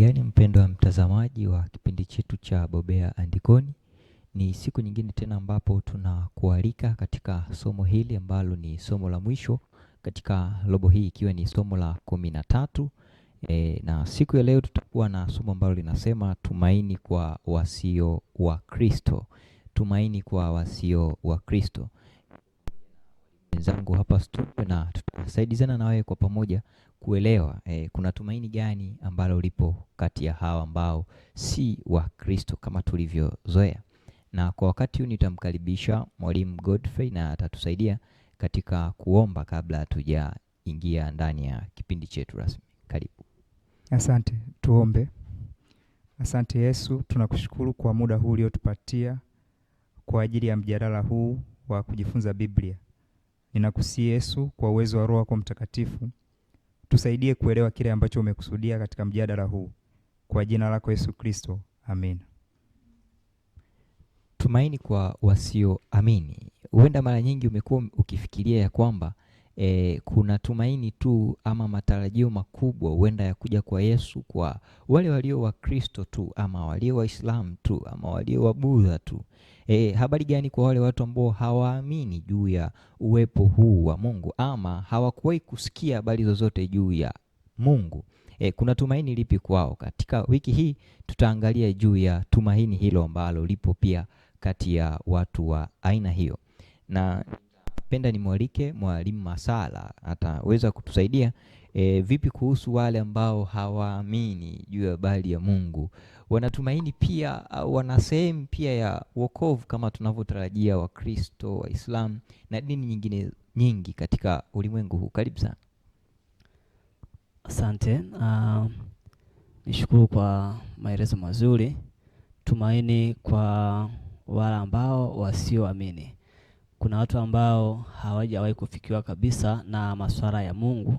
Gani mpendwa mtazamaji wa kipindi chetu cha Bobea Andikoni, ni siku nyingine tena ambapo tunakualika katika somo hili ambalo ni somo la mwisho katika robo hii, ikiwa ni somo la 13. Na siku ya leo tutakuwa na somo ambalo linasema tumaini kwa wasio wa Kristo. Tumaini kwa wasio wa Kristo. Wenzangu hapa studio na tutasaidizana na wewe kwa pamoja kuelewa kuna tumaini gani ambalo lipo kati ya hawa ambao si wa Kristo kama tulivyozoea. Na kwa wakati huu nitamkaribisha Mwalimu Godfrey na atatusaidia katika kuomba kabla hatujaingia ndani ya kipindi chetu rasmi. Karibu. Asante, tuombe. Asante Yesu, tunakushukuru kwa muda huu uliotupatia kwa ajili ya mjadala huu wa kujifunza Biblia. Ninakusihi Yesu, kwa uwezo wa Roho wako Mtakatifu, tusaidie kuelewa kile ambacho umekusudia katika mjadala huu. Kwa jina lako Yesu Kristo, amen. Tumaini kwa wasioamini. Huenda mara nyingi umekuwa ukifikiria ya kwamba kuna tumaini tu ama matarajio makubwa huenda ya kuja kwa Yesu kwa wale walio wa Kristo tu, ama walio Waislamu tu, ama walio wa Budha tu. Habari gani kwa wale watu ambao hawaamini juu ya uwepo huu wa Mungu, ama hawakuwahi kusikia habari zozote juu ya Mungu? Kuna tumaini lipi kwao? Katika wiki hii tutaangalia juu ya tumaini hilo ambalo lipo pia kati ya watu wa aina hiyo. Na napenda nimwalike Mwalimu Masala, ataweza kutusaidia vipi kuhusu wale ambao hawaamini juu ya habari ya Mungu. Wanatumaini pia, wana sehemu pia ya wokovu kama tunavyotarajia Wakristo, Waislamu na dini nyingine nyingi katika ulimwengu huu. Karibu sana. Asante. Nishukuru kwa maelezo mazuri. Tumaini kwa wale ambao wasioamini. Kuna watu ambao hawajawahi kufikiwa kabisa na masuala ya Mungu,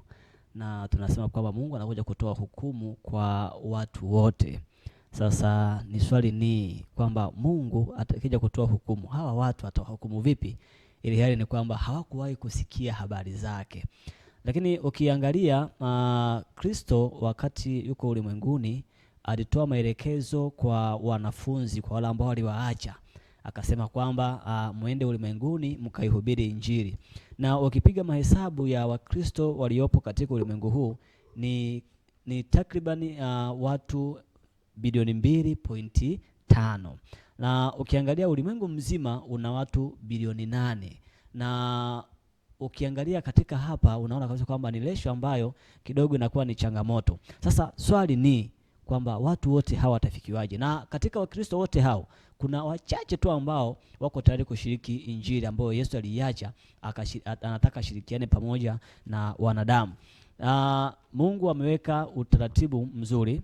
na tunasema kwamba Mungu anakuja kutoa hukumu kwa watu wote. Sasa ni swali ni kwamba Mungu atakija kutoa hukumu, hawa watu atawahukumu vipi? Ili hali ni kwamba hawakuwahi kusikia habari zake. Lakini ukiangalia Kristo wakati yuko ulimwenguni alitoa maelekezo kwa wanafunzi, kwa wale ambao waliwaacha. Akasema kwamba muende ulimwenguni mkaihubiri Injili. Na ukipiga mahesabu ya Wakristo waliopo katika ulimwengu huu ni takribani watu bilioni 2.5. Na ukiangalia ulimwengu mzima una watu bilioni 8. Na ukiangalia katika hapa unaona kabisa kwamba ni ratio ambayo kidogo inakuwa ni changamoto. Sasa swali ni kwamba watu wote hawa watafikiwaje? Na katika Wakristo wote hao kuna wachache tu ambao wako tayari kushiriki Injili ambayo Yesu aliacha, anataka shirikiane pamoja na wanadamu. Mungu ameweka utaratibu mzuri.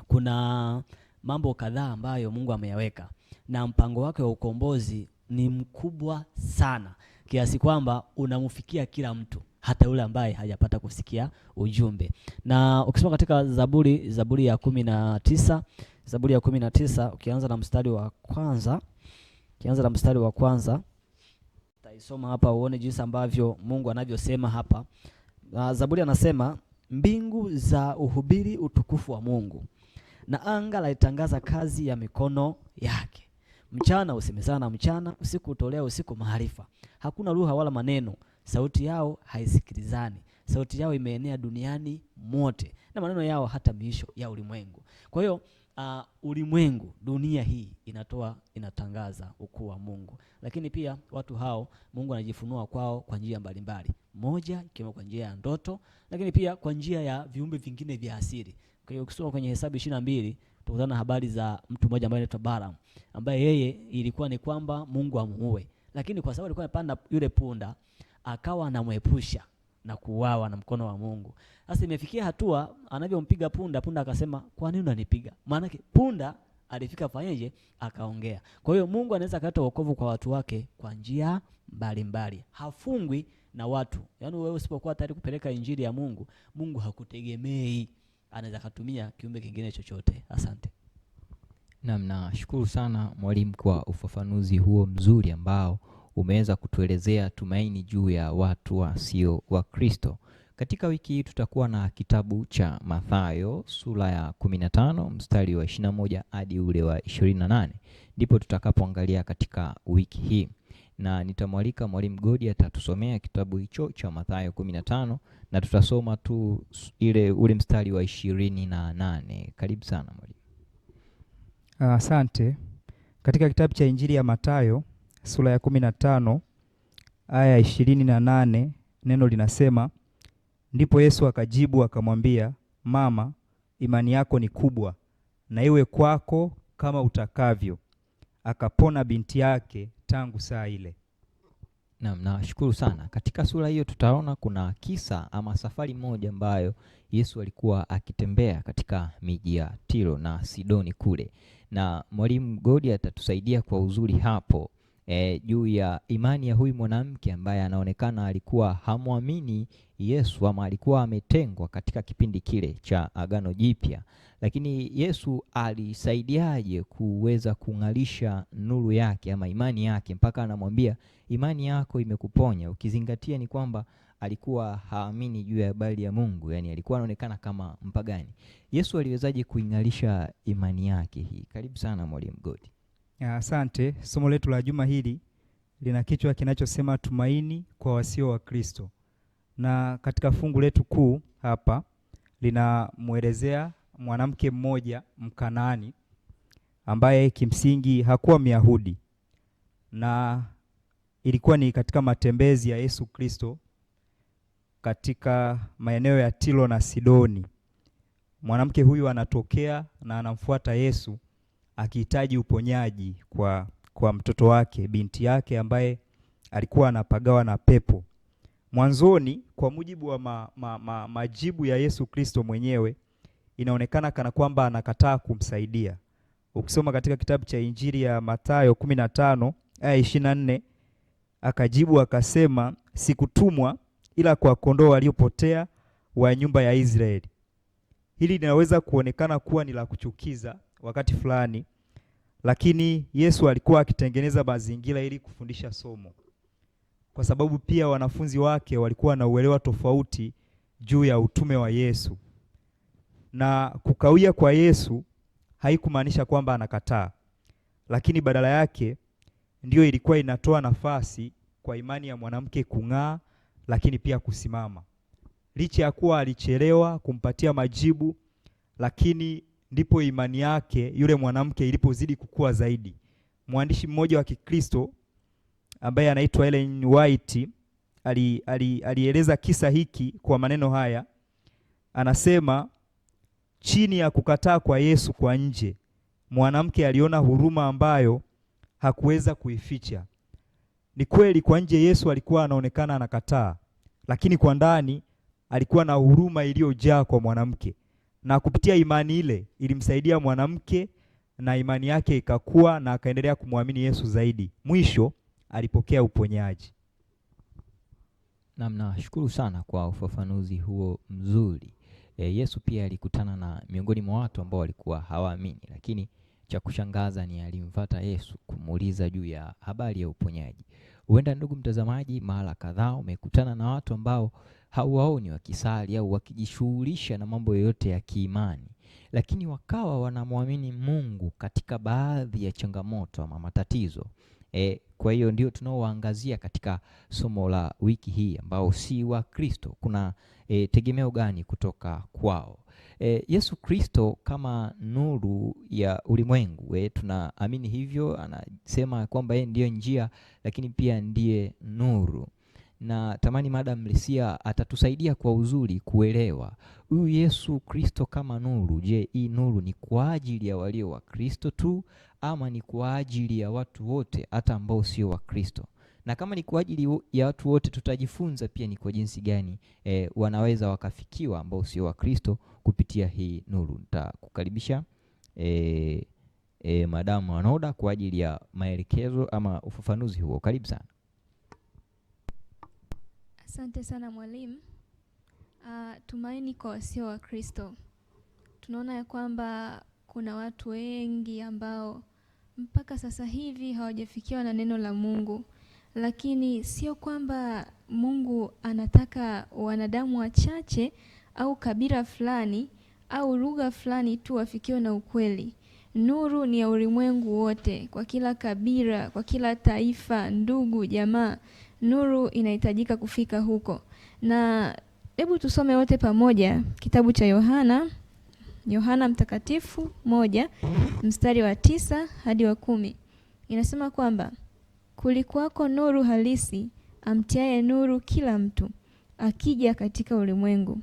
Kuna mambo kadhaa ambayo Mungu ameyaweka, na mpango wake wa ukombozi ni mkubwa sana kiasi kwamba unamfikia kila mtu, hata yule ambaye hajapata kusikia ujumbe. Na ukisoma katika Zaburi ya 19, ukianza na mstari wa kwanza, taisoma hapa uone jinsi ambavyo Mungu anavyosema hapa. Zaburi anasema, mbingu za uhubiri utukufu wa Mungu, na anga laitangaza kazi ya mikono yake. Mchana usemezana na mchana, usiku utolea usiku maarifa. Hakuna lugha wala maneno, sauti yao haisikilizani. Sauti yao imeenea duniani mote, na maneno yao hata miisho ya ulimwengu. Kwa hiyo ulimwengu, dunia hii inatangaza ukuu wa Mungu. Lakini pia watu hao Mungu anajifunua kwao kwa njia mbalimbali. Moja ikiwa kwa njia ya ndoto, lakini pia kwa njia ya viumbe vingine vya asili. Kwa hiyo ukisoma kwenye Hesabu 22 tukutana habari za mtu mmoja ambaye anaitwa Balaam, ambaye yeye ilikuwa ni kwamba Mungu amuue, lakini kwa sababu alikuwa anapanda yule punda, akawa anamwepusha na kuuawa na mkono wa Mungu. Sasa imefikia hatua anavyompiga punda akasema, kwa nini unanipiga? Maana punda alifika fanyeje? Akaongea. Kwa hiyo Mungu anaweza kuleta wokovu kwa watu wake kwa njia mbalimbali. Hafungwi na watu. Yaani wewe usipokuwa tayari kupeleka Injili ya Mungu, Mungu hakutegemei. Anaweza kutumia kiumbe kingine chochote. Asante. Nashukuru sana mwalimu kwa ufafanuzi huo mzuri ambao umeweza kutuelezea tumaini juu ya watu wasio wa Kristo. Katika wiki hii tutakuwa na kitabu cha Mathayo sura ya 15 mstari wa 21 hadi ule wa 28, ndipo tutakapoangalia katika wiki hii, na nitamwalika Mwalimu Godi atatusomea kitabu hicho cha Mathayo 15 na tutasoma tu ule mstari wa 28. Karibu sana mwalimu. Asante. Katika kitabu cha Injili ya Mathayo sura ya 15 aya ya 28, neno linasema, ndipo Yesu akajibu akamwambia, mama, imani yako ni kubwa, na iwe kwako kama utakavyo. Akapona binti yake tangu saa ile. Naam, nashukuru sana. Katika sura hiyo tutaona kuna kisa ama safari moja ambayo Yesu alikuwa akitembea katika miji ya Tiro na Sidoni kule, na Mwalimu Godi atatusaidia kwa uzuri hapo juu ya imani ya huyu mwanamke ambaye anaonekana alikuwa hamwamini Yesu ama alikuwa ametengwa katika kipindi kile cha Agano Jipya, lakini Yesu alisaidiaje kuweza kung'alisha nuru yake ama imani yake mpaka anamwambia imani yako imekuponya, ukizingatia ni kwamba alikuwa haamini juu ya habari ya Mungu, yani alikuwa anaonekana kama mpagani. Yesu aliwezaje kuing'alisha imani yake hii? Karibu sana Mwalimu Godi. Asante. Somo letu la juma hili lina kichwa kinachosema tumaini kwa wasio wa Kristo, na katika fungu letu kuu hapa linamwelezea mwanamke mmoja Mkanaani ambaye kimsingi hakuwa Myahudi, na ilikuwa ni katika matembezi ya Yesu Kristo katika maeneo ya Tiro na Sidoni. Mwanamke huyu anatokea na anamfuata Yesu akihitaji uponyaji kwa mtoto wake, binti yake ambaye alikuwa anapagawa na pepo. Mwanzoni, kwa mujibu wa majibu ya Yesu Kristo mwenyewe, inaonekana kana kwamba anakataa kumsaidia. Ukisoma katika kitabu cha Injili ya Mathayo 15 aya 24, akajibu akasema, sikutumwa ila kwa kondoo waliopotea wa nyumba ya Israeli. Hili linaweza kuonekana kuwa ni la kuchukiza wakati fulani, lakini Yesu alikuwa akitengeneza mazingira ili kufundisha somo, kwa sababu pia wanafunzi wake walikuwa na uelewa tofauti juu ya utume wa Yesu. Na kukawia kwa Yesu haikumaanisha kwamba anakataa, lakini badala yake ndio ilikuwa inatoa nafasi kwa imani ya mwanamke kung'aa, lakini pia kusimama. Licha ya kuwa alichelewa kumpatia majibu, lakini ndipo imani yake yule mwanamke ilipozidi kukua zaidi. Mwandishi mmoja wa Kikristo ambaye anaitwa Ellen White alieleza kisa hiki kwa maneno haya. Anasema, chini ya kukataa kwa Yesu kwa nje, mwanamke aliona huruma ambayo hakuweza kuificha. Ni kweli kwa nje Yesu alikuwa anaonekana anakataa, lakini kwa ndani alikuwa na huruma iliyojaa kwa mwanamke, na kupitia imani ile ilimsaidia mwanamke na imani yake ikakua na akaendelea kumwamini Yesu zaidi. Mwisho alipokea uponyaji. Nashukuru sana kwa ufafanuzi huo mzuri. Yesu pia alikutana na miongoni mwa watu ambao walikuwa hawaamini, lakini cha kushangaza ni alimfuata Yesu kumuuliza juu ya habari ya uponyaji. Huenda ndugu mtazamaji, mara kadhaa umekutana na watu ambao hauwaoni wakisali au wakijishughulisha na mambo yoyote ya kiimani, lakini wakawa wanamwamini Mungu katika baadhi ya changamoto ama matatizo. Kwa hiyo ndio tunaowaangazia katika somo la wiki hii, ambao si wa Kristo. Kuna tegemeo gani kutoka kwao? Yesu Kristo kama nuru ya ulimwengu, tunaamini hivyo. Anasema kwamba yeye ndiyo njia, lakini pia ndiye nuru. Na tamani Madam Lesia atatusaidia kwa uzuri kuelewa huyu Yesu Kristo kama nuru. Je, hii nuru ni kwa ajili ya walio wa Kristo tu ama ni kwa ajili ya watu wote hata ambao sio wa Kristo? Na kama ni kwa ajili ya watu wote, tutajifunza pia ni kwa jinsi gani wanaweza wakafikiwa ambao sio wa Kristo kupitia hii nuru. Nitakukaribisha Madam Wanoda kwa ajili ya maelekezo ama ufafanuzi huo. Karibu sana. Asante sana mwalimu. Tumaini kwa wasio wa Kristo. Tunaona ya kwamba kuna watu wengi ambao mpaka sasa hivi hawajafikiwa na neno la Mungu, lakini sio kwamba Mungu anataka wanadamu wachache au kabila fulani au lugha fulani tu wafikiwe na ukweli. Nuru ni ya ulimwengu wote, kwa kila kabila, kwa kila taifa, ndugu, jamaa. Nuru inahitajika kufika huko. Na hebu tusome wote pamoja kitabu cha Yohana Mtakatifu 1 mstari wa 9 hadi wa 10. Inasema kwamba kulikuwako nuru halisi, amtiaye nuru kila mtu, akija katika ulimwengu.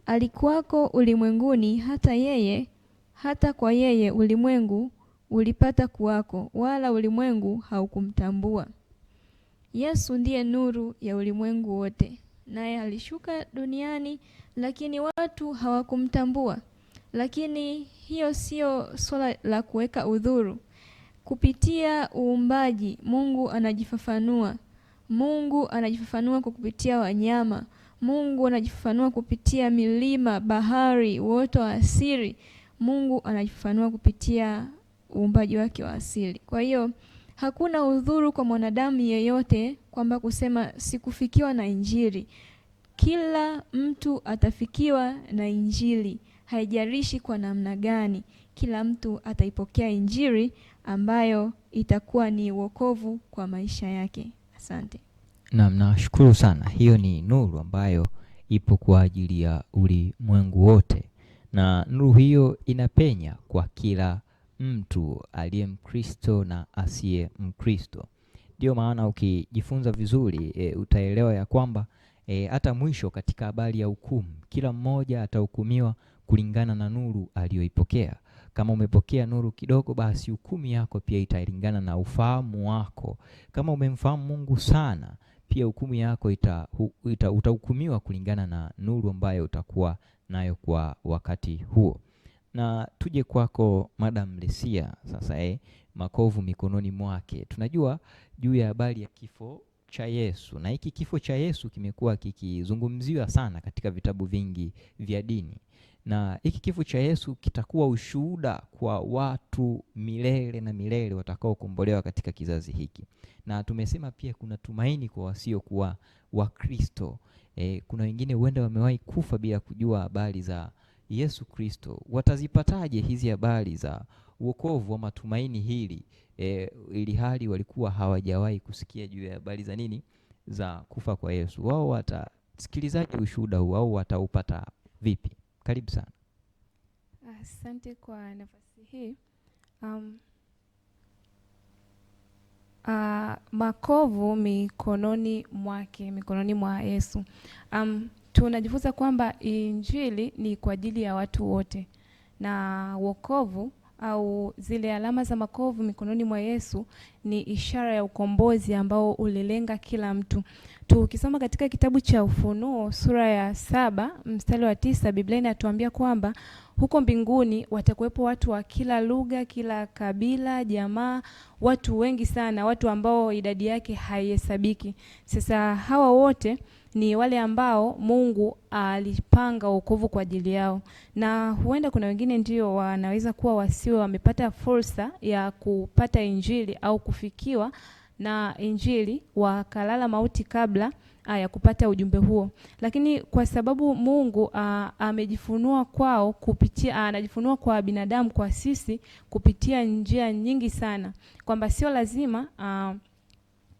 Alikuwako ulimwenguni, hata kwa yeye ulimwengu ulipata kuwako, wala ulimwengu haukumtambua. Yesu ndiye nuru ya ulimwengu wote, naye alishuka duniani, lakini watu hawakumtambua. Lakini hiyo sio swala la kuweka udhuru. Kupitia uumbaji, Mungu anajifafanua. Mungu anajifafanua kwa kupitia wanyama. Mungu anajifafanua kupitia milima, bahari, uoto wa asili. Mungu anajifafanua kupitia uumbaji wake wa asili. Kwa hiyo hakuna udhuru kwa mwanadamu yeyote kwamba kusema sikufikiwa na Injili. Kila mtu atafikiwa na Injili, haijalishi kwa namna gani. Kila mtu ataipokea Injili ambayo itakuwa ni wokovu kwa maisha yake. Asante. Naam, nashukuru sana. Hiyo ni nuru ambayo ipo kwa ajili ya ulimwengu wote, na nuru hiyo inapenya kwa kila mtu aliye Mkristo na asiye Mkristo. Ndio maana ukijifunza vizuri utaelewa ya kwamba hata mwisho katika habari ya hukumu, kila mmoja atahukumiwa kulingana na nuru aliyoipokea. Kama umepokea nuru kidogo, basi hukumu yako pia italingana na ufahamu wako. Kama umemfahamu Mungu sana, pia hukumu yako utahukumiwa kulingana na nuru ambayo utakuwa nayo kwa wakati huo. Na tuje kwako Madam Lesia sasa. Makovu mikononi mwake. Tunajua juu ya habari ya kifo cha Yesu, na hiki kifo cha Yesu kimekuwa kikizungumziwa sana katika vitabu vingi vya dini, na hiki kifo cha Yesu kitakuwa ushuhuda kwa watu milele na milele watakaokombolewa katika kizazi hiki. Na tumesema pia kuna tumaini kwa wasiokuwa Wakristo. Kuna wengine huenda wamewahi kufa bila kujua habari za Yesu Kristo. Watazipataje hizi habari za wokovu wa matumaini hili ili hali walikuwa hawajawahi kusikia juu ya habari za nini, za kufa kwa Yesu? Wao watasikilizaje ushuhuda huu au wataupata vipi? Karibu sana. Asante kwa nafasi hii. Makovu mikononi mwake, mikononi mwa Yesu. Tunajifunza kwamba Injili ni kwa ajili ya watu wote, na wokovu au zile alama za makovu mikononi mwa Yesu ni ishara ya ukombozi ambao ulilenga kila mtu. Tukisoma katika kitabu cha Ufunuo sura ya 7 mstari wa 9, Biblia inatuambia kwamba huko mbinguni watakuwepo watu wa kila lugha, kila kabila, jamaa, watu wengi sana, watu ambao idadi yake haihesabiki. Sasa hawa wote ni wale ambao Mungu alipanga wokovu kwa ajili yao. Na huenda kuna wengine ndio wanaweza kuwa wasiwe wamepata fursa ya kupata Injili au kufikiwa na Injili, wakalala mauti kabla ya kupata ujumbe huo. Lakini kwa sababu Mungu amejifunua kwao kupitia, anajifunua kwa binadamu, kwa sisi kupitia njia nyingi sana, kwamba sio lazima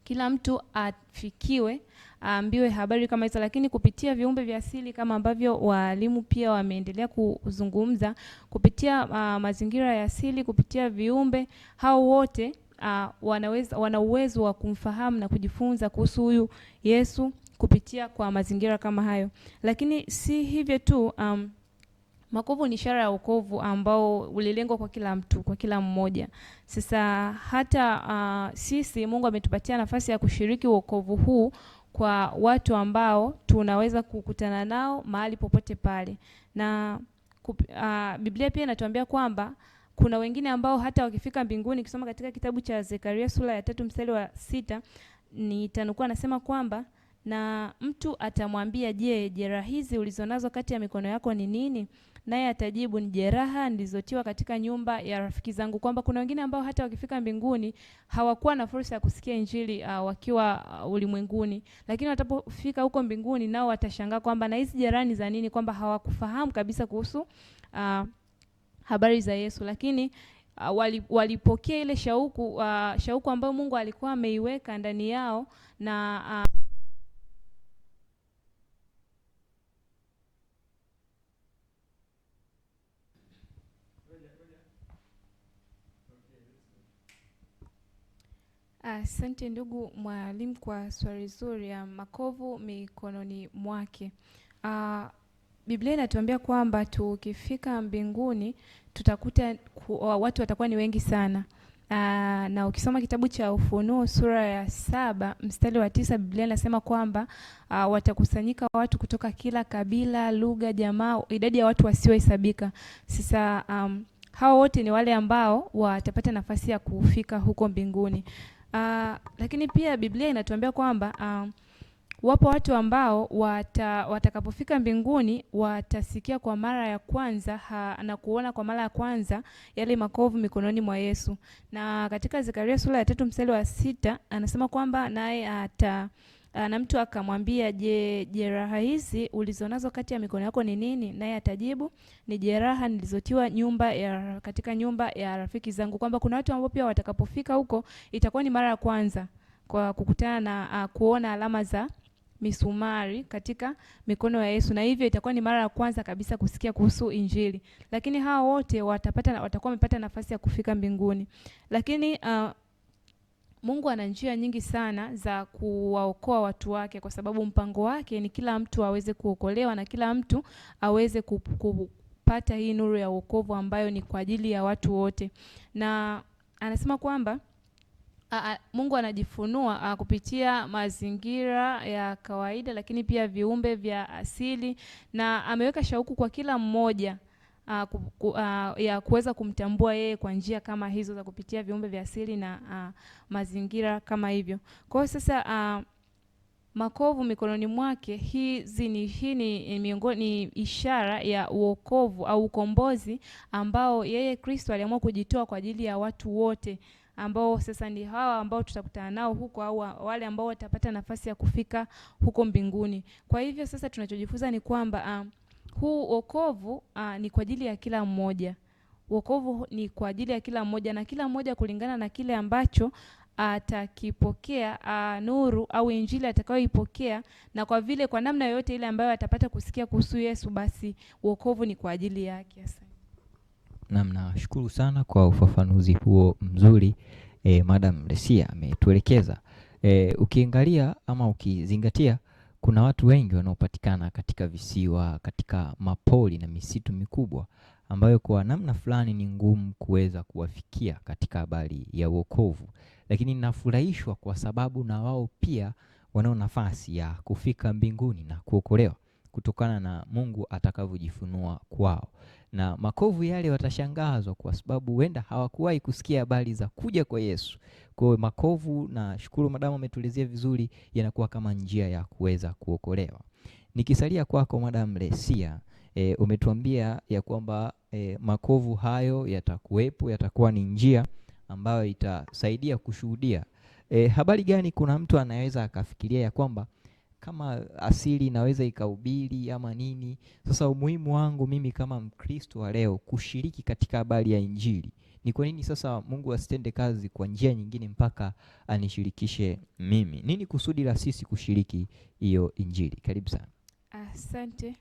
kila mtu afikiwe, aambiwe habari kama hizo, lakini kupitia viumbe vya asili kama ambavyo walimu pia wameendelea kuzungumza, kupitia mazingira ya asili, kupitia viumbe hao wote wana uwezo wa kumfahamu na kujifunza kuhusu huyu Yesu kupitia kwa mazingira kama hayo. Lakini si hivyo tu, makovu ni ishara ya wokovu ambao ulilengwa kwa kila mtu, kwa kila mmoja. Sasa hata sisi Mungu ametupatia nafasi ya kushiriki wokovu huu kwa watu ambao tunaweza kukutana nao mahali popote pale. Na Biblia pia inatuambia kwamba kuna wengine ambao hata wakifika mbinguni, kisoma katika kitabu cha Zekaria sura ya 3 mstari wa 6, nitanukua nasema kwamba, na mtu atamwambia, je, jeraha hizi ulizonazo kati ya mikono yako ni nini? naye atajibu, ni jeraha nilizotiwa katika nyumba ya rafiki zangu. Kwamba kuna wengine ambao hata wakifika mbinguni hawakuwa na fursa ya kusikia injili wakiwa ulimwenguni, lakini watapofika huko mbinguni nao watashangaa kwamba na hizi jeraha ni za nini, kwamba hawakufahamu kabisa kuhusu habari za Yesu. Lakini walipokea ile shauku ambayo Mungu alikuwa ameiweka ndani yao, na asante ndugu mwalimu kwa swali zuri ya makovu mikononi mwake. Biblia inatuambia kwamba tukifika mbinguni tutakuta watu watakuwa ni wengi sana. Na ukisoma kitabu cha Ufunuo sura ya 7 mstari wa 9, Biblia inasema kwamba watakusanyika watu kutoka kila kabila, lugha, jamaa, idadi ya watu wasiohesabika. Sasa hao wote ni wale ambao watapata nafasi ya kufika huko mbinguni. Lakini pia Biblia inatuambia kwamba wapo watu ambao watakapofika mbinguni watasikia kwa mara ya kwanza na kuona kwa mara ya kwanza yale makovu mikononi mwa Yesu. Na katika Zekaria sura ya 3 mstari wa 6 anasema kwamba naye na mtu akamwambia, je, jeraha hizi ulizonazo kati ya mikono yako ni nini? Naye atajibu, ni jeraha nilizotiwa katika nyumba ya rafiki zangu. Kwamba kuna watu ambao pia watakapofika huko itakuwa ni mara ya kwanza kwa kukutana na kuona alama za misumari katika mikono ya Yesu, na hivyo itakuwa ni mara ya kwanza kabisa kusikia kuhusu injili. Lakini hao wote watakuwa wamepata nafasi ya kufika mbinguni. Lakini Mungu ana njia nyingi sana za kuwaokoa watu wake, kwa sababu mpango wake ni kila mtu aweze kuokolewa na kila mtu aweze kupata hii nuru ya wokovu ambayo ni kwa ajili ya watu wote. Na anasema kwamba Mungu anajifunua kupitia mazingira ya kawaida, lakini pia viumbe vya asili, na ameweka shauku kwa kila mmoja ya kuweza kumtambua yeye kwa njia kama hizo za kupitia viumbe vya asili na mazingira kama hivyo. Kwa hiyo sasa makovu mikononi mwake, hii ni ishara ya uokovu au ukombozi ambao yeye Kristo aliamua kujitoa kwa ajili ya watu wote, ambao sasa ni hawa ambao tutakutana nao huko, au wale ambao watapata nafasi ya kufika huko mbinguni. Kwa hivyo sasa tunachojifunza ni kwamba huu wokovu ni kwa ajili ya kila mmoja. Wokovu ni kwa ajili ya kila mmoja, na kila mmoja kulingana na kile ambacho atakipokea, nuru au injili atakayoipokea, na kwa vile kwa namna yoyote ile ambayo atapata kusikia kuhusu Yesu, basi wokovu ni kwa ajili yake. Asante. Nashukuru sana kwa ufafanuzi huo mzuri. Madam Lesia ametuelekeza. Ukiangalia ama ukizingatia, kuna watu wengi wanaopatikana katika visiwa, katika mapori na misitu mikubwa, ambayo kwa namna fulani ni ngumu kuweza kuwafikia katika habari ya wokovu. Lakini ninafurahishwa kwa sababu na wao pia wanao nafasi ya kufika mbinguni na kuokolewa kutokana na Mungu atakavyojifunua kwao. Na makovu yale watashangazwa kwa sababu huenda hawakuwahi kusikia habari za kuja kwa Yesu. Kwa hiyo makovu, na shukuru madamu ametuelezea vizuri, yanakuwa kama njia ya kuweza kuokolewa. Nikisalia kwako Madam Lesia, umetuambia ya kwamba makovu hayo yatakuwepo, yatakuwa ni njia ambayo itasaidia kushuhudia. Habari gani kuna mtu anaweza akafikiria ya kwamba kama asili inaweza ikahubiri ama nini, sasa umuhimu wangu mimi kama Mkristo wa leo kushiriki katika habari ya injili, ni kwa nini sasa Mungu asitende kazi kwa njia nyingine mpaka anishirikishe mimi? Nini kusudi la sisi kushiriki hiyo injili? Karibu sana. Asante.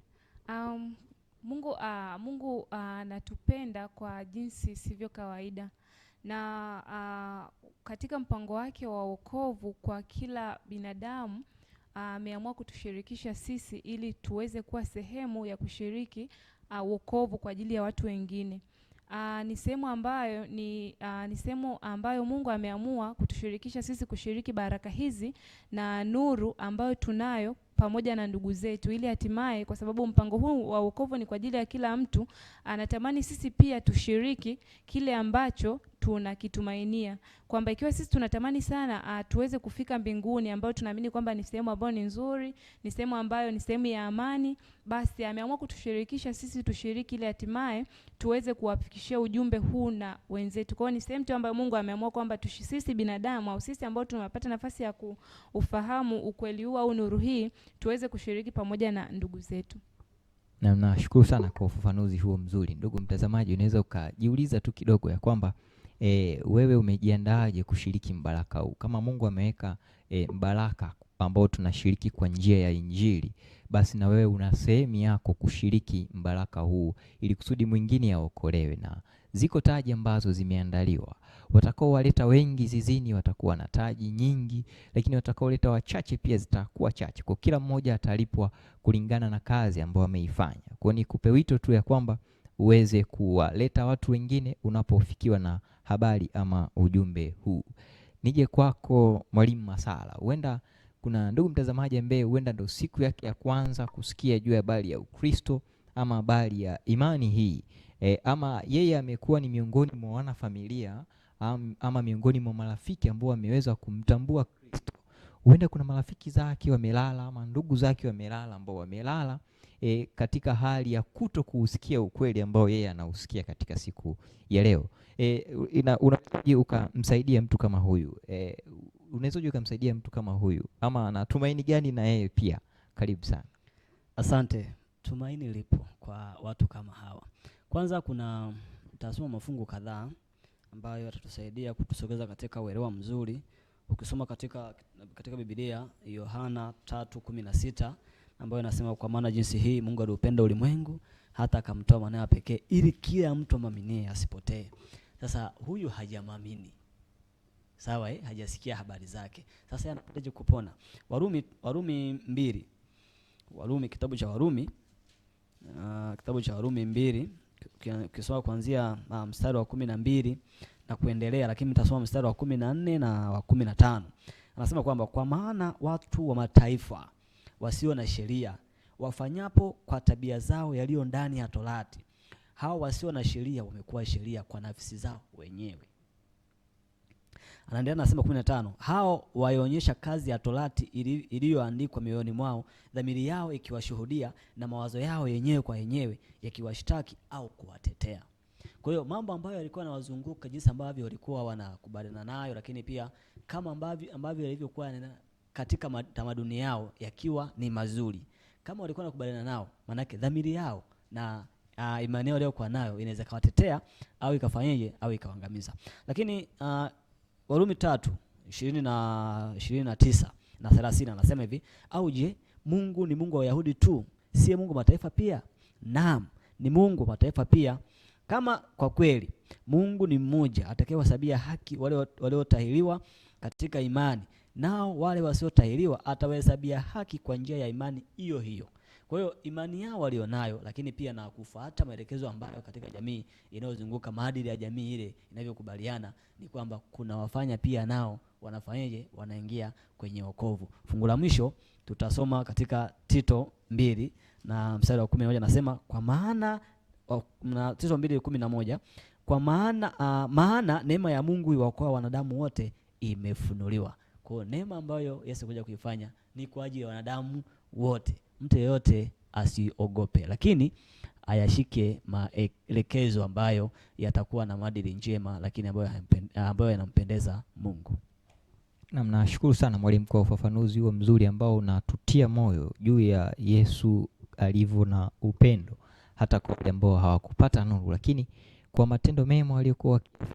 Mungu anatupenda kwa jinsi sivyo kawaida, na katika mpango wake wa wokovu kwa kila binadamu ameamua kutushirikisha sisi ili tuweze kuwa sehemu ya kushiriki wokovu kwa ajili ya watu wengine. Ni sehemu ambayo Mungu ameamua kutushirikisha sisi kushiriki baraka hizi na nuru ambayo tunayo pamoja na ndugu zetu, ili hatimaye, kwa sababu mpango huu wa wokovu ni kwa ajili ya kila mtu, anatamani sisi pia tushiriki kile ambacho tunakitumainia, kwamba ikiwa sisi tunatamani sana tuweze kufika mbinguni, ambayo tunaamini kwamba ni sehemu ambayo ni nzuri, ni sehemu ambayo ni sehemu ya amani, basi ameamua kutushirikisha sisi tushiriki ili hatimaye tuweze kuwafikishia ujumbe huu na wenzetu. Kwa hiyo ni sehemu tu ambayo Mungu ameamua kwamba sisi binadamu au sisi ambao tunapata nafasi ya kuufahamu ukweli huu au nuru hii, tuweze kushiriki pamoja na ndugu zetu. Na nashukuru sana kwa ufafanuzi huo mzuri. Ndugu mtazamaji, unaweza ukajiuliza tu kidogo ya kwamba wewe umejiandaaje kushiriki mbaraka huu? Kama Mungu ameweka mbaraka ambao tunashiriki kwa njia ya Injili, basi na wewe una sehemu yako kushiriki mbaraka huu ili kusudi mwingine aokolewe. Na ziko taji ambazo zimeandaliwa. Watakao waleta wengi zizini watakuwa na taji nyingi, lakini watakao leta wachache pia zitakuwa chache. Kwa kila mmoja atalipwa kulingana na kazi ambayo ameifanya. Kwa ni kupe wito tu ya kwamba uweze kuwaleta watu wengine unapofikiwa na habari ama ujumbe huu. Nije kwako Mwalimu Masala. Huenda kuna ndugu mtazamaji ambaye huenda ndo siku yake ya kwanza kusikia juu ya habari ya Ukristo ama habari ya imani hii. Ama yeye amekuwa ni miongoni mwa wanafamilia ama miongoni mwa marafiki ambao wameweza kumtambua Kristo. Huenda kuna marafiki zake wamelala ama ndugu zake wamelala ambao wamelala katika hali ya kuto kuusikia ukweli ambao yeye anausikia katika siku ya leo. Unawezaje ukamsaidia mtu kama huyu? Unawezaje ukamsaidia mtu kama huyu? Ama anatumaini gani na yeye pia? Karibu sana. Asante. Tumaini lipo kwa watu kama hawa. Kwanza tutasoma mafungu kadhaa ambayo yatatusaidia kutusogeza katika uelewa mzuri. Ukisoma katika Biblia Yohana 3:16 ambayo inasema kwa maana jinsi hii Mungu aliupenda ulimwengu hata akamtoa mwanawe pekee ili kila mtu amwaminie asipotee. Sasa huyu hajamwamini. Sawa, hajasikia habari zake. Sasa anapataje kupona? Warumi 2. Kitabu cha Warumi 2 ukisoma kuanzia mstari wa 12 na kuendelea, lakini nitasoma mstari wa 14 na wa 15. Anasema kwamba kwa maana watu wa mataifa wasio na sheria wafanyapo kwa tabia zao yaliyo ndani ya Torati, hao wasio na sheria wamekuwa sheria kwa nafsi zao wenyewe. Anaendelea anasema 15, hao waionyesha kazi ya Torati iliyoandikwa mioyoni mwao, dhamiri yao ikiwashuhudia na mawazo yao yenyewe kwa yenyewe yakiwashtaki au kuwatetea. Kwa hiyo mambo ambayo yalikuwa yanawazunguka, jinsi ambavyo walikuwa wanakubaliana nayo, lakini pia kama ambavyo yalivyokuwa katika tamaduni yao yakiwa ni mazuri, kama walikuwa wanakubaliana nao, manake dhamiri yao na imani yao iliyokuwa nayo inaweza kawatetea au ikafanyaje au ikawaangamiza. Lakini Warumi 3:29 na 30 anasema hivi, au je, Mungu ni Mungu wa Wayahudi tu, si Mungu wa mataifa pia? Naam, ni Mungu wa mataifa pia. Kama kwa kweli Mungu ni mmoja, atakayewahesabia haki wale waliotahiriwa katika imani, nao wale wasiotahiriwa atawahesabia haki kwa njia ya imani hiyo hiyo. Kwa hiyo imani yao walionayo, lakini pia na kufuata maelekezo ambayo katika jamii inayozunguka, maadili ya jamii ile inavyokubaliana, ni kwamba kuna wafanya pia nao wanafanyaje, wanaingia kwenye wokovu. Fungu la mwisho tutasoma katika Tito 2 na mstari wa 11, nasema kwa maana na Tito 2:11, kwa maana neema ya Mungu iwaokoa wanadamu wote imefunuliwa. Kwa hiyo neema ambayo Yesu kuja kuifanya ni kwa ajili ya wanadamu wote. Mtu yeyote asiogope, lakini ayashike maelekezo ambayo yatakuwa na maadili njema, lakini ambayo yanampendeza Mungu. Na nashukuru sana mwalimu kwa ufafanuzi huo mzuri ambao unatutia moyo juu ya Yesu alivyo na upendo hata kwa wale ambao hawakupata nuru, lakini kwa matendo mema waliokuwa wakifanya,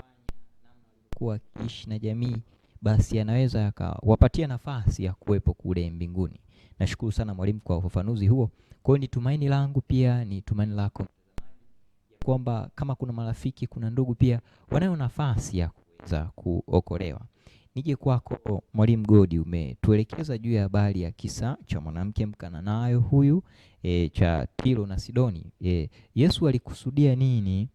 namna walikuwa wakiishi na jamii, basi anaweza akawapatia nafasi ya kuwepo kule mbinguni. Nashukuru sana mwalimu kwa ufafanuzi huo. Kwa hiyo ni tumaini langu pia ni tumaini lako kwamba kama kuna marafiki, kuna ndugu pia wanayo nafasi ya kuweza kuokolewa. Nije kwako Mwalimu Godi, umetuelekeza juu ya habari ya kisa cha mwanamke Mkananayo huyu cha Tiro na Sidoni. Yesu alikusudia nini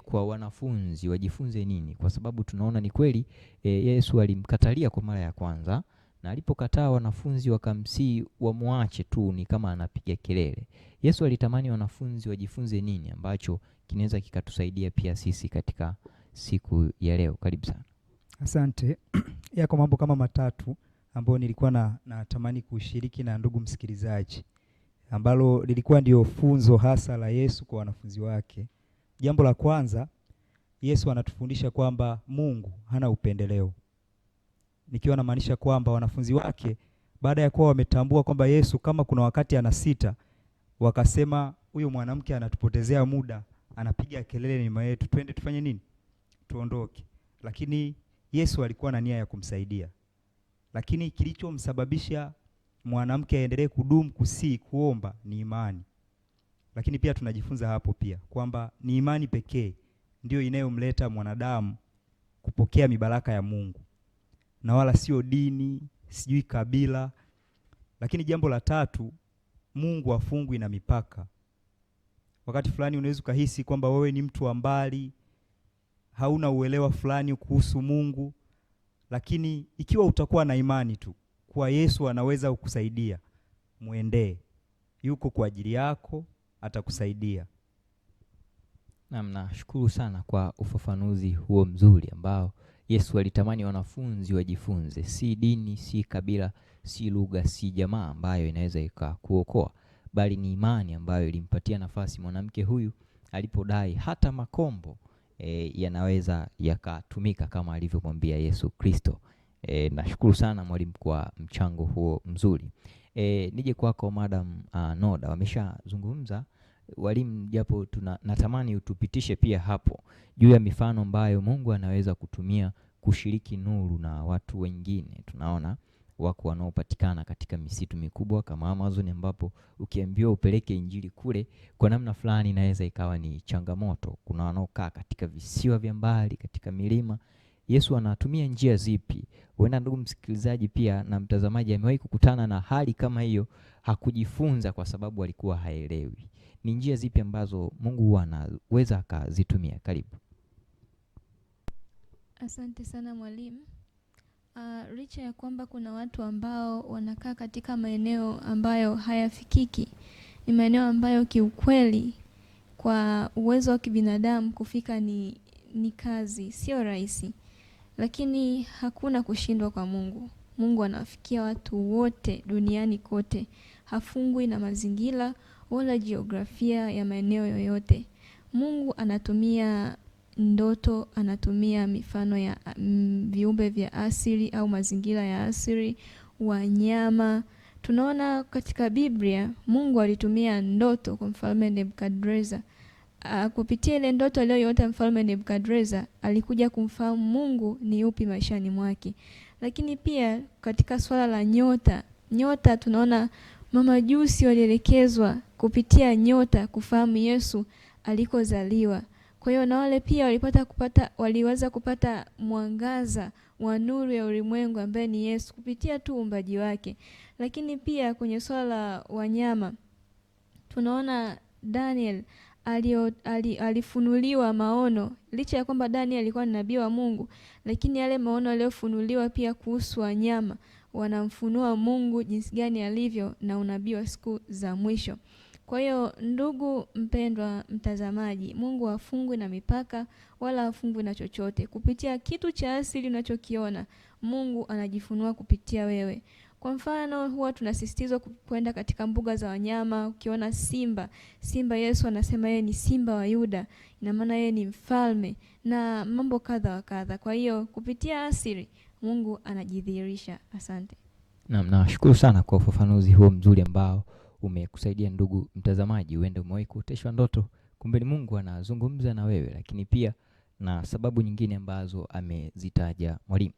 kwa wanafunzi wajifunze nini? Kwa sababu tunaona ni kweli Yesu alimkatalia kwa mara ya kwanza, na alipokataa wanafunzi wakamsii wamwache tu, ni kama anapiga kelele. Yesu alitamani wanafunzi wajifunze nini ambacho kinaweza kikatusaidia pia sisi katika siku ya leo. Karibu sana. Asante. Yako mambo kama matatu ambayo nilikuwa natamani kushiriki na ndugu msikilizaji, ambalo lilikuwa ndio funzo hasa la Yesu kwa wanafunzi wake. Jambo la kwanza, Yesu anatufundisha kwamba Mungu hana upendeleo. Nikiwa namaanisha kwamba wanafunzi wake baada ya kuwa wametambua kwamba Yesu kama kuna wakati anasita, wakasema huyu mwanamke anatupotezea muda, anapiga kelele nyuma yetu, twende tufanye nini? Tuondoke. Lakini Yesu alikuwa na nia ya kumsaidia. Lakini kilichomsababisha mwanamke aendelee kudumu kuomba ni imani. Lakini pia tunajifunza hapo pia kwamba ni imani pekee ndio inayomleta mwanadamu kupokea mibaraka ya Mungu, na wala sio dini, sijui kabila. Lakini jambo la tatu, Mungu hafungwi na mipaka. Wakati fulani unaweza kuhisi kwamba wewe ni mtu wa mbali, hauna uelewa fulani kuhusu Mungu, lakini ikiwa utakuwa na imani tu kwa Yesu anaweza kukusaidia, muendee. Yuko kwa ajili yako, atakusaidia. Nashukuru sana kwa ufafanuzi huo mzuri ambao Yesu alitamani wanafunzi wajifunze. Si dini, si kabila, si lugha, si jamaa ambayo inaweza ikakuokoa, bali ni imani ambayo ilimpatia nafasi mwanamke huyu alipodai hata makombo yanaweza yakatumika kama alivyomwambia Yesu Kristo. Nashukuru sana mwalimu kwa mchango huo mzuri. Nije kwako Madam Noda, wameshazungumza walimu, japo natamani utupitishe pia hapo juu ya mifano ambayo Mungu anaweza kutumia kushiriki nuru na watu wengine. Tunaona wako wanaopatikana katika misitu mikubwa kama Amazon, ambapo ukiambiwa upeleke injili kule kwa namna fulani inaweza ikawa ni changamoto. Kuna wanaokaa katika visiwa vya mbali, katika milima. Yesu anatumia njia zipi? Huenda ndugu msikilizaji pia na mtazamaji amewahi kukutana na hali kama hiyo, hakujifunza kwa sababu alikuwa haelewi. Ni njia zipi ambazo Mungu anaweza akazitumia? Karibu. Asante sana mwalimu. Licha ya kwamba kuna watu ambao wanakaa katika maeneo ambayo hayafikiki, ni maeneo ambayo kiukweli kwa uwezo wa kibinadamu kufika ni kazi, sio rahisi. Lakini hakuna kushindwa kwa Mungu. Mungu anawafikia watu wote duniani kote. Hafungwi na mazingira wala jiografia ya maeneo yoyote. Mungu anatumia ndoto, anatumia mifano ya viumbe vya asili au mazingira ya asili, wanyama. Tunaona katika Biblia Mungu alitumia ndoto kwa mfalme Nebukadreza. Kupitia ile ndoto aliyoiota mfalme Nebukadreza, alikuja kumfahamu Mungu ni yupi maishani mwake. Lakini pia katika swala la nyota tunaona mamajusi walielekezwa kupitia nyota kufahamu Yesu alikozaliwa. Kwa hiyo na wale pia waliweza kupata mwangaza wa nuru ya ulimwengu ambaye ni Yesu kupitia tu uumbaji wake. Lakini pia kwenye swala la wanyama tunaona Daniel alifunuliwa maono. Licha ya kwamba Daniel alikuwa ni nabii wa Mungu, lakini yale maono aliyofunuliwa pia kuhusu wanyama wanamfunua Mungu jinsi gani alivyo na unabii wa siku za mwisho. Kwa hiyo ndugu mpendwa mtazamaji, Mungu hafungwi na mipaka wala hafungwi na chochote. Kupitia kitu cha asili unachokiona, Mungu anajifunua kupitia wewe. Kwa mfano huwa tunasisitizwa kwenda katika mbuga za wanyama. Ukiona simba Yesu anasema yeye ni simba wa Yuda, ina maana yeye ni mfalme na mambo kadha wa kadha. Kwa hiyo kupitia asili Mungu anajidhihirisha. Asante. Nashukuru sana kwa ufafanuzi huo mzuri ambao umekusaidia ndugu mtazamaji. Uende umewahi kuoteshwa ndoto, kumbe ni Mungu anazungumza na wewe, lakini pia na sababu nyingine ambazo amezitaja mwalimu.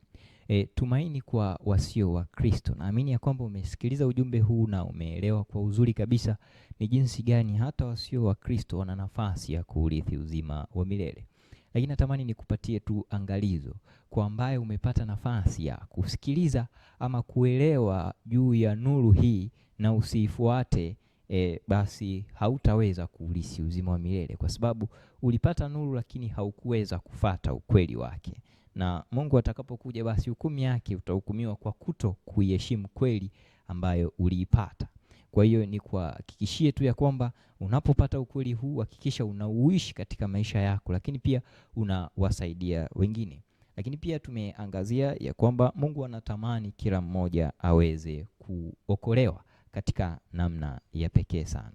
Tumaini kwa wasio wa Kristo. Naamini ya kwamba umesikiliza ujumbe huu na umeelewa kwa uzuri kabisa ni jinsi gani hata wasio wa Kristo wana nafasi ya kuurithi uzima wa milele. Lakini natamani nikupatie tu angalizo kwa ambaye umepata nafasi ya kusikiliza ama kuelewa juu ya nuru hii na usiifuate, basi hautaweza kuurithi uzima wa milele, kwa sababu ulipata nuru lakini haukuweza kufata ukweli wake. Na Mungu atakapokuja, basi hukumu yake utahukumiwa kwa kuto kuiheshimu kweli ambayo uliipata. Kwa hiyo ni kuhakikishie tu ya kwamba unapopata ukweli huu hakikisha unauishi katika maisha yako, lakini pia unawasaidia wengine. Lakini pia tumeangazia ya kwamba Mungu anatamani kila mmoja aweze kuokolewa katika namna ya pekee sana.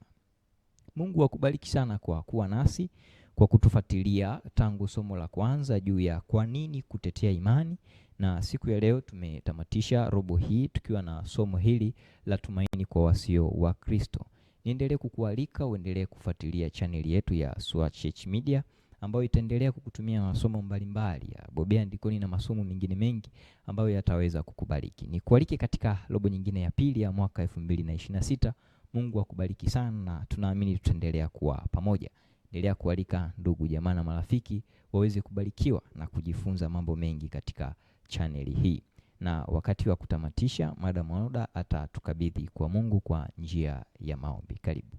Mungu akubariki sana kwa kuwa nasi, kwa kutufuatilia tangu somo la kwanza juu ya kwa nini kutetea imani, na siku ya leo tumetamatisha robo hii tukiwa na somo hili la tumaini kwa wasio wa Kristo. Niendelee kukualika uendelee kufuatilia chaneli yetu ya SUA Church Media ambayo itaendelea kukutumia masomo mbalimbali ya Bobea Andikoni na masomo mengine mengi ambayo yataweza kukubariki. Nikualike katika robo nyingine ya pili ya mwaka 2026. Mungu akubariki sana na tunaamini tutaendelea kuwa pamoja. Endelea kualika ndugu jamaa na marafiki waweze kubarikiwa na kujifunza mambo mengi katika chaneli hii. Na wakati wa kutamatisha, Madam Oda atatukabidhi kwa Mungu kwa njia ya maombi. Karibu.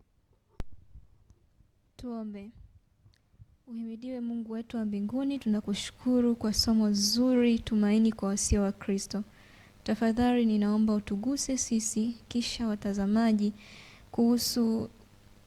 Tuombe. Uhimidiwe Mungu wetu wa mbinguni, tunakushukuru kwa somo zuri, tumaini kwa wasio wa Kristo. Tafadhali ninaomba utuguse sisi kisha watazamaji kuhusu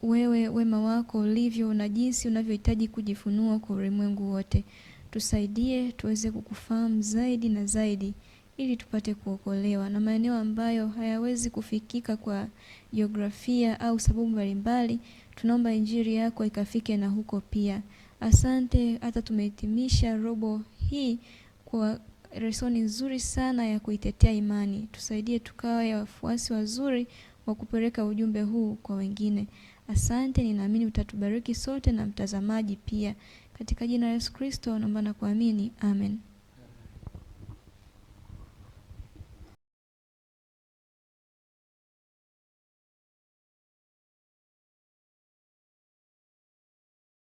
wewe, wema wako ulivyo na jinsi unavyohitaji kujifunua kwa ulimwengu wote. Tusaidie tuweze kukufahamu zaidi na zaidi ili tupate kuokolewa na maeneo ambayo hayawezi kufikika kwa jiografia au sababu mbalimbali. Tunaomba injili yako ikafike na huko pia. Asante hata tumehitimisha robo hii kwa lesoni nzuri sana ya kuitetea imani. Tusaidie tukawe wafuasi wazuri wa kupeleka ujumbe huu kwa wengine. Asante, ninaamini utatubariki sote na mtazamaji pia. Katika jina la Yesu Kristo naomba na kuamini. Amen.